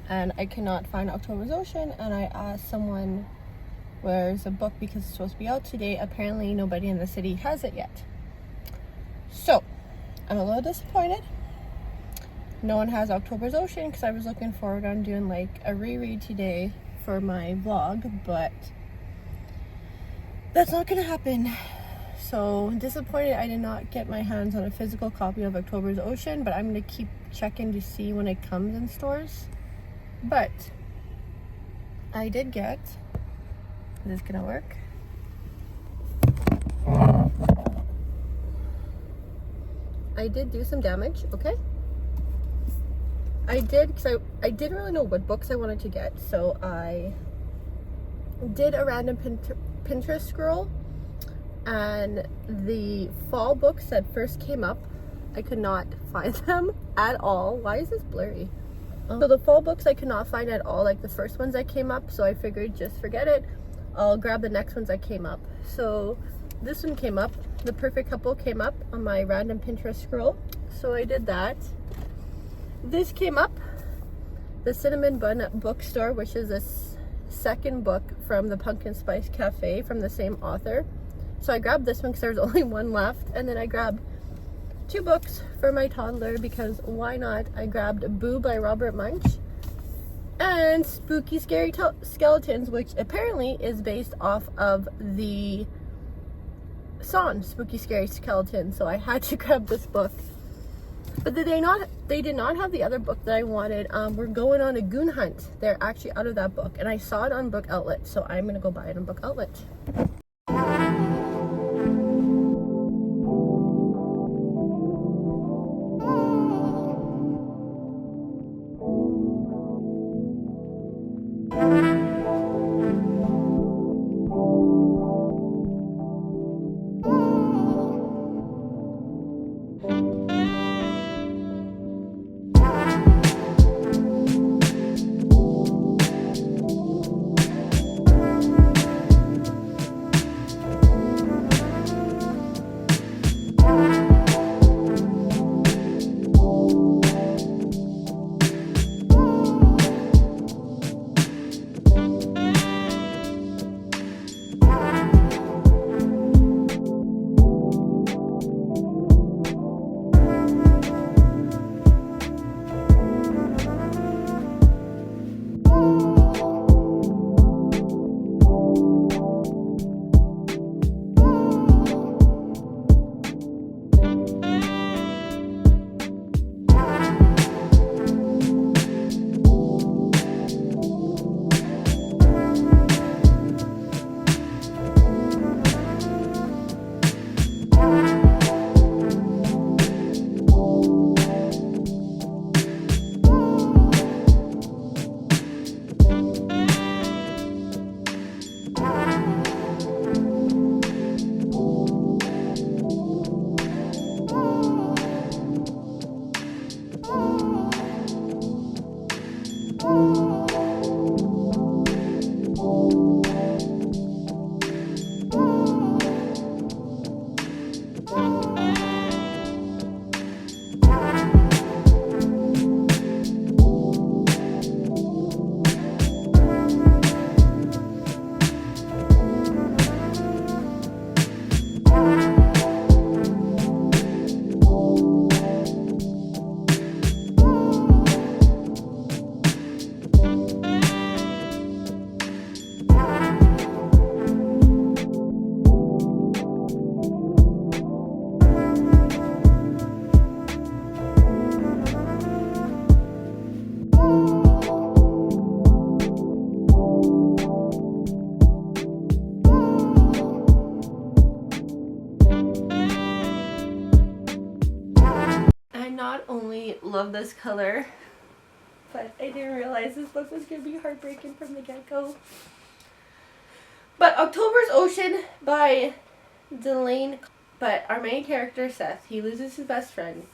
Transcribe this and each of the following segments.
And I cannot find October's Ocean, and I asked someone where's a book because it's supposed to be out today. Apparently nobody in the city has it yet. So I'm a little disappointed. No one has October's Ocean because I was looking forward on doing like a reread today for my vlog, but that's not gonna happen. So disappointed I did not get my hands on a physical copy of October's Ocean, but I'm gonna keep checking to see when it comes in stores. But I did get, is this gonna work? I did do some damage, okay? I did, because I didn't really know what books I wanted to get, so I did a random Pinterest scroll, and the fall books that first came up, I could not find them at all. Why is this blurry? So the fall books I could not find at all, like the first ones that came up, so I figured just forget it. I'll grab the next ones that came up. So this one came up, The Perfect Couple came up on my random Pinterest scroll, so I did that. This came up, The Cinnamon Bun Bookstore, which is this second book from the Pumpkin Spice Cafe from the same author. So I grabbed this one because there was only one left, and then I grabbed 2 books for my toddler because why not? I grabbed Boo by Robert Munch and Spooky Scary Skeletons, which apparently is based off of the song Spooky Scary Skeletons, so I had to grab this book. But they did not have the other book that I wanted. We're going on a goon hunt. They're actually out of that book, and I saw it on Book Outlet, so I'm gonna go buy it on Book Outlet. Love this color, but I didn't realize this book was going to be heartbreaking from the get-go. But October's Ocean by Delane. But our main character, Seth, he loses his best friend.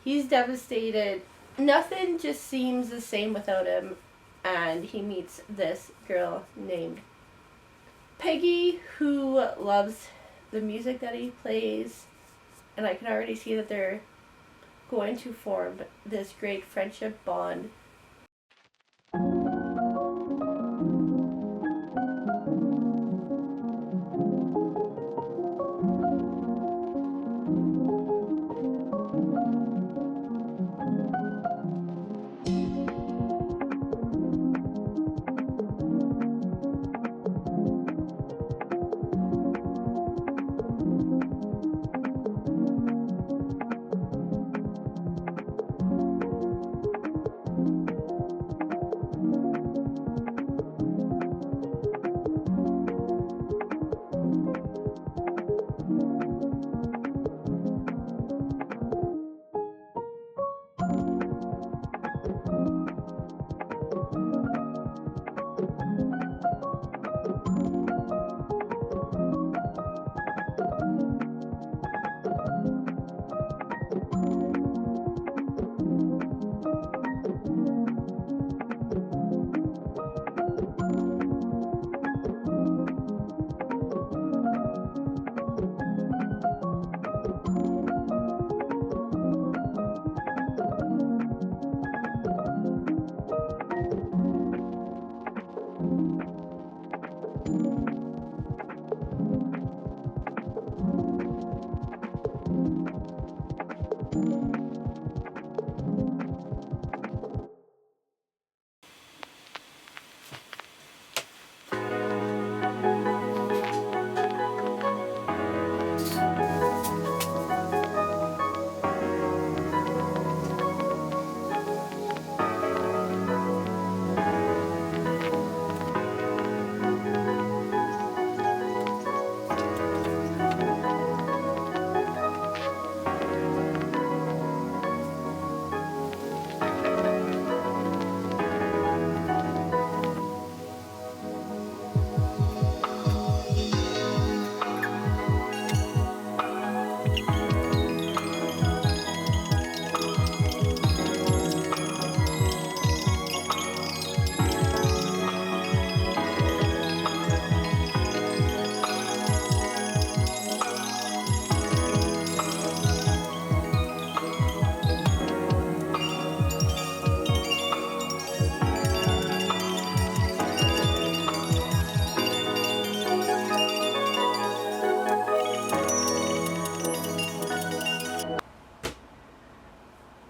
He's devastated. Nothing just seems the same without him. And he meets this girl named Peggy, who loves the music that he plays, and I can already see that they're going to form this great friendship bond.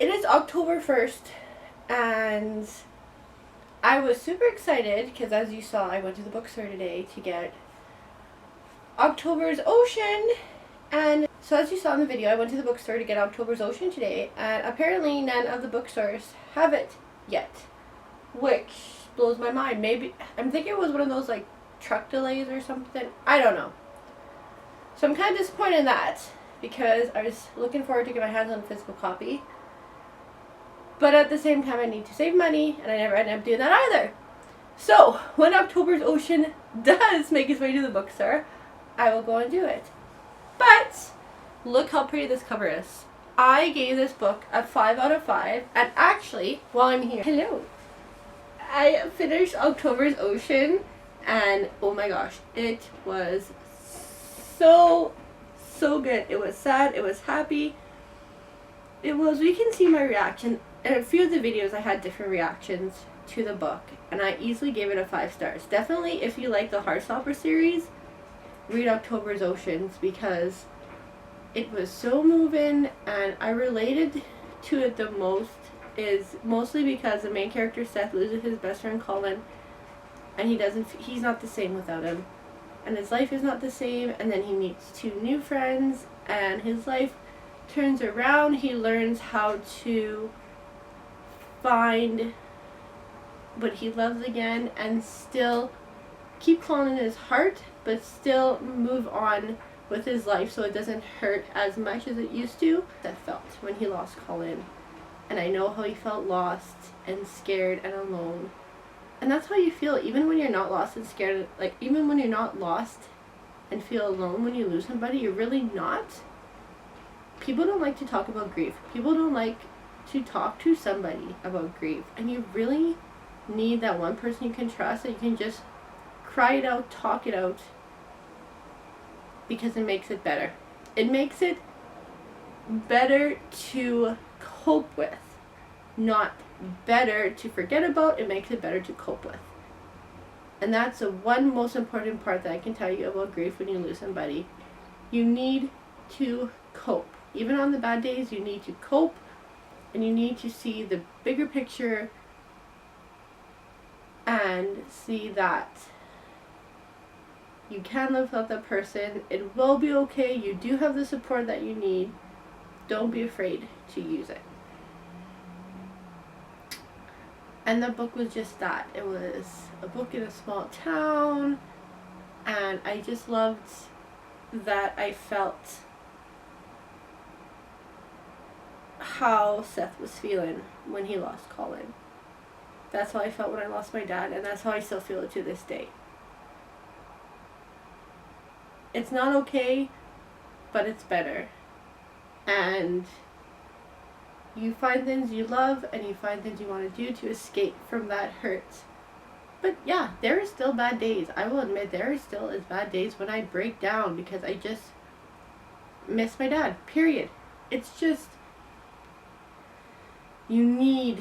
It is October 1st, and I was super excited because, as you saw, I went to the bookstore today to get October's Ocean. And so, as you saw in the video, I went to the bookstore to get October's Ocean today, and apparently none of the bookstores have it yet, which blows my mind. Maybe, I'm thinking it was one of those like truck delays or something. I don't know. So I'm kind of disappointed in that, because I was looking forward to get my hands on a physical copy. But at the same time, I need to save money, and I never ended up doing that either. So, when October's Ocean does make its way to the bookstore, I will go and do it. But, look how pretty this cover is. I gave this book a 5 out of 5, and actually, while I'm here, hello, I finished October's Ocean, and oh my gosh, it was so good. It was sad, it was happy, it was, we can see my reaction. In a few of the videos, I had different reactions to the book, and I easily gave it a 5 stars. Definitely, if you like the Heartstopper series, read October's Oceans, because it was so moving, and I related to it the most, is mostly because the main character Seth loses his best friend Colin, and he's not the same without him, and his life is not the same, and then he meets 2 new friends, and his life turns around. He learns how to find what he loves again, and still keep Colin in his heart, but still move on with his life so it doesn't hurt as much as it used to. That felt when he lost Colin, and I know how he felt lost and scared and alone, and that's how you feel even when you're not lost and scared. Like, even when you're not lost and feel alone when you lose somebody, you're really not. People don't like to talk about grief. People don't like to talk to somebody about grief, and you really need that one person you can trust, that you can just cry it out, talk it out, because it makes it better. It makes it better to cope with, not better to forget about. It makes it better to cope with. And that's the one most important part that I can tell you about grief when you lose somebody. You need to cope. Even on the bad days, you need to cope, and you need to see the bigger picture and see that you can live without that person. It will be okay. You do have the support that you need. Don't be afraid to use it. And the book was just that. It was a book in a small town, and I just loved that I felt how Seth was feeling when he lost Colin. That's how I felt when I lost my dad, and that's how I still feel it to this day. It's not okay, but it's better. And you find things you love, and you find things you want to do to escape from that hurt. But yeah, there are still bad days. I will admit there still is bad days when I break down because I just miss my dad, period. It's just, you need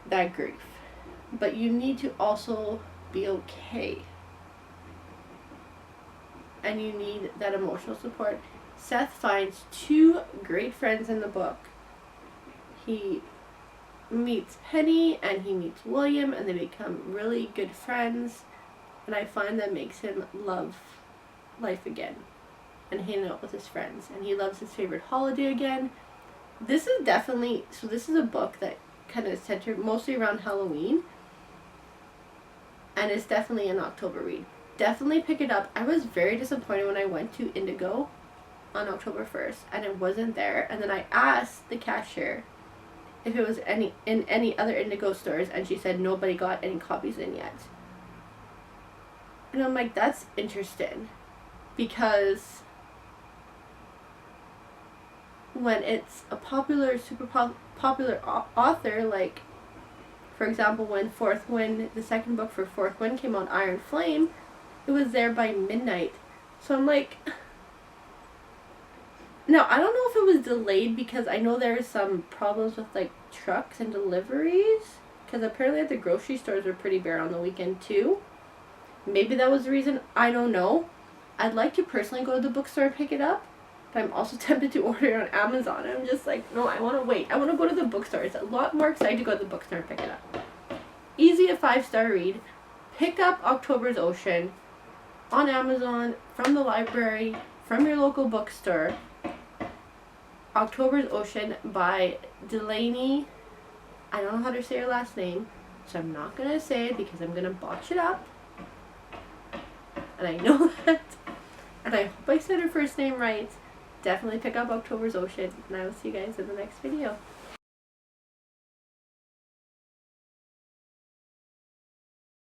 that grief, but you need to also be okay. And you need that emotional support. Seth finds two great friends in the book. He meets Penny and he meets William, and they become really good friends, and I find that makes him love life again and hang out with his friends, and he loves his favorite holiday again. This is a book that kind of centered mostly around Halloween, and it's definitely an October read. Definitely pick it up. I was very disappointed when I went to Indigo on October 1st and it wasn't there, and then I asked the cashier if it was in any other Indigo stores, and she said nobody got any copies in yet. And I'm like, that's interesting, because when it's a popular, popular author, like, for example, when Fourth Wind, the second book for Fourth Wind came out, Iron Flame, it was there by midnight. So I'm like, now, I don't know if it was delayed because I know there are some problems with, like, trucks and deliveries. Because apparently at the grocery stores are pretty bare on the weekend, too. Maybe that was the reason. I don't know. I'd like to personally go to the bookstore and pick it up. But I'm also tempted to order it on Amazon. I'm just like, no, I want to wait. I want to go to the bookstore. It's a lot more exciting to go to the bookstore and pick it up. Easy, a 5-star read. Pick up October's Ocean on Amazon, from the library, from your local bookstore. October's Ocean by Delaney. I don't know how to say her last name, so I'm not going to say it because I'm going to botch it up. And I know that. And I hope I said her first name right. Definitely pick up October's Ocean, and I will see you guys in the next video.